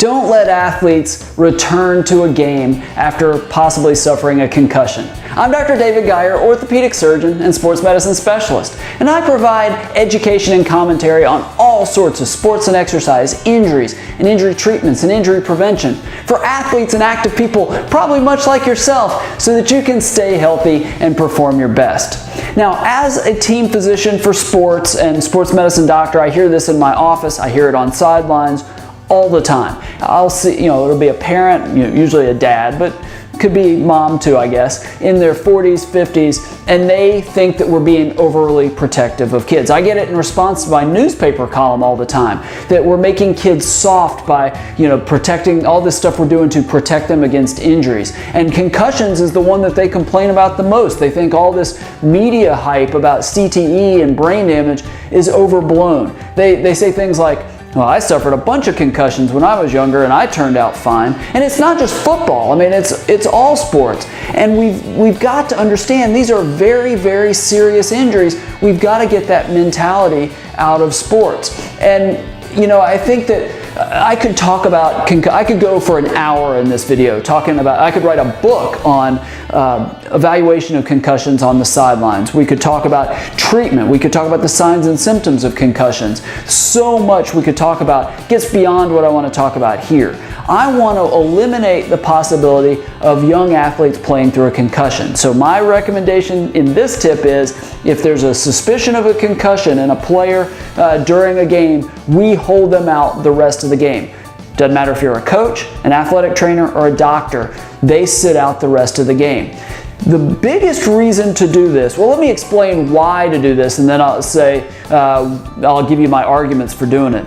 Don't let athletes return to a game after possibly suffering a concussion. I'm Dr. David Geyer, orthopedic surgeon and sports medicine specialist, and I provide education and commentary on all sorts of sports and exercise, injuries and injury treatments and injury prevention for athletes and active people, probably much like yourself, so that you can stay healthy and perform your best. Now, as a team physician for sports and sports medicine doctor, I hear this in my office, I hear it on sidelines all the time. I'll see, it'll be a parent, usually a dad, but could be mom too, I guess, in their 40s, 50s, and they think that we're being overly protective of kids. I get it in response to my newspaper column all the time, that we're making kids soft by, protecting all this stuff we're doing to protect them against injuries. And concussions is the one that they complain about the most. They think all this media hype about CTE and brain damage is overblown. They say things like, well, I suffered a bunch of concussions when I was younger and I turned out fine. And it's not just football. I mean, it's all sports. And we've got to understand these are very, very serious injuries. We've got to get that mentality out of sports. And, I think that I could talk about, I could go for an hour in this video talking about, I could write a book on evaluation of concussions on the sidelines. We could talk about treatment. We could talk about the signs and symptoms of concussions. So much we could talk about gets beyond what I want to talk about here. I want to eliminate the possibility of young athletes playing through a concussion. So my recommendation in this tip is, if there's a suspicion of a concussion in a player during a game, we hold them out the rest of the game. Doesn't matter if you're a coach, an athletic trainer, or a doctor, they sit out the rest of the game. The biggest reason to do this, well, let me explain why to do this, and then I'll give you my arguments for doing it.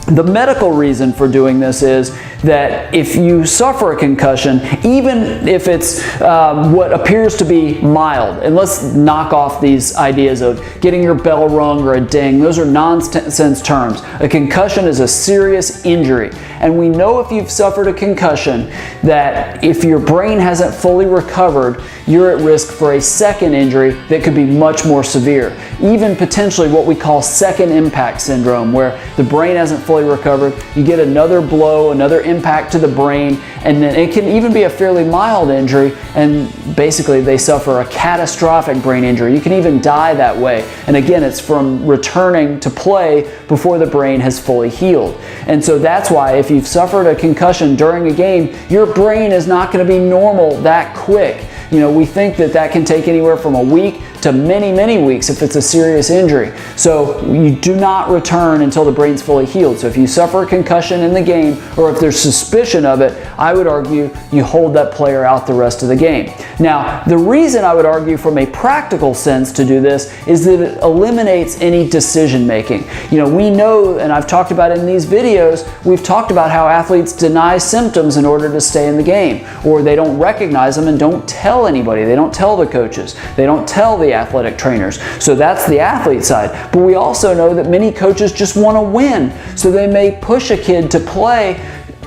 The medical reason for doing this is that if you suffer a concussion, even if it's what appears to be mild, and let's knock off these ideas of getting your bell rung or a ding, those are nonsense terms. A concussion is a serious injury, and we know if you've suffered a concussion that if your brain hasn't fully recovered, you're at risk for a second injury that could be much more severe. Even potentially what we call second impact syndrome, where the brain hasn't fully recovered, you get another blow, another impact to the brain, and then it can even be a fairly mild injury, and basically they suffer a catastrophic brain injury. You can even die that way. And again, it's from returning to play before the brain has fully healed. And so that's why if you've suffered a concussion during a game, your brain is not going to be normal that quick. We think that can take anywhere from a week to many, many weeks if it's a serious injury. So you do not return until the brain's fully healed. So if you suffer a concussion in the game, or if there's suspicion of it, I would argue you hold that player out the rest of the game. Now, the reason I would argue from a practical sense to do this is that it eliminates any decision making. We know, and I've talked about in these videos, we've talked about how athletes deny symptoms in order to stay in the game, or they don't recognize them and don't tell anybody. They don't tell the coaches. They don't tell the athletic trainers. So that's the athlete side. But we also know that many coaches just want to win. So they may push a kid to play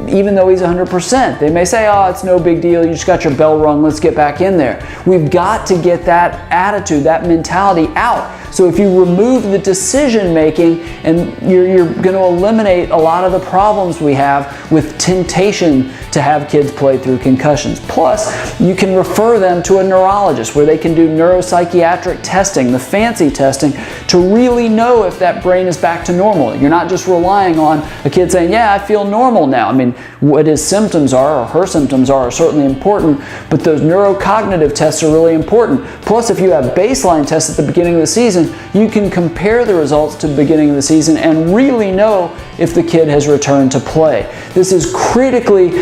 even though he's 100%. They may say, oh, it's no big deal. You just got your bell rung. Let's get back in there. We've got to get that attitude, that mentality out. So if you remove the decision making, and you're going to eliminate a lot of the problems we have with temptation to have kids play through concussions. Plus, you can refer them to a neurologist where they can do neuropsychiatric testing, the fancy testing, to really know if that brain is back to normal. You're not just relying on a kid saying, yeah, I feel normal now. I mean, what his symptoms are, or her symptoms are certainly important, but those neurocognitive tests are really important. Plus, if you have baseline tests at the beginning of the season, you can compare the results to the beginning of the season and really know if the kid has returned to play. This is critically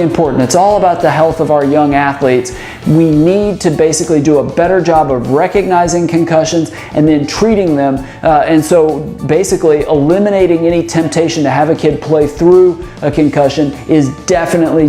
important. It's all about the health of our young athletes. We need to basically do a better job of recognizing concussions and then treating them. And so basically eliminating any temptation to have a kid play through a concussion is definitely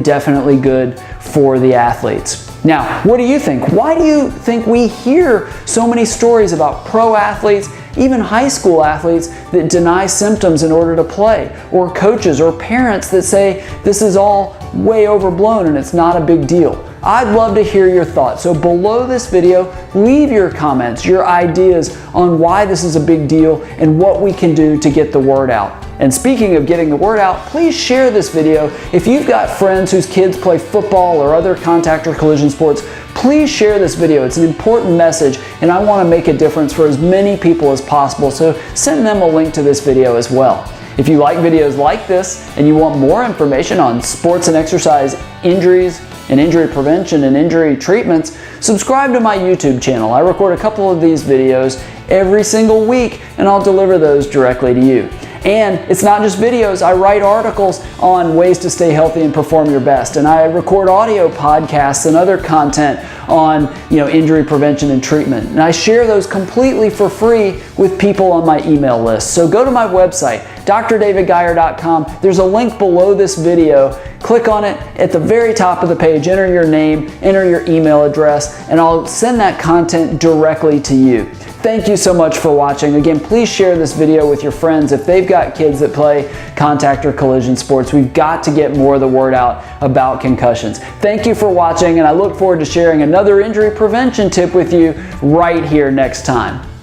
good for the athletes. Now, what do you think? Why do you think we hear so many stories about pro athletes, even high school athletes, that deny symptoms in order to play, or coaches or parents that say this is all way overblown and it's not a big deal? I'd love to hear your thoughts. So below this video, leave your comments, your ideas on why this is a big deal and what we can do to get the word out. And speaking of getting the word out, please share this video. If you've got friends whose kids play football or other contact or collision sports, please share this video. It's an important message and I want to make a difference for as many people as possible, so send them a link to this video as well. If you like videos like this and you want more information on sports and exercise injuries and injury prevention and injury treatments, subscribe to my YouTube channel. I record a couple of these videos every single week and I'll deliver those directly to you. And it's not just videos, I write articles on ways to stay healthy and perform your best. And I record audio podcasts and other content on injury prevention and treatment. And I share those completely for free with people on my email list. So go to my website, drdavidgeyer.com. There's a link below this video. Click on it at the very top of the page, enter your name, enter your email address, and I'll send that content directly to you. Thank you so much for watching. Again, please share this video with your friends if they've got kids that play contact or collision sports. We've got to get more of the word out about concussions. Thank you for watching, and I look forward to sharing another injury prevention tip with you right here next time.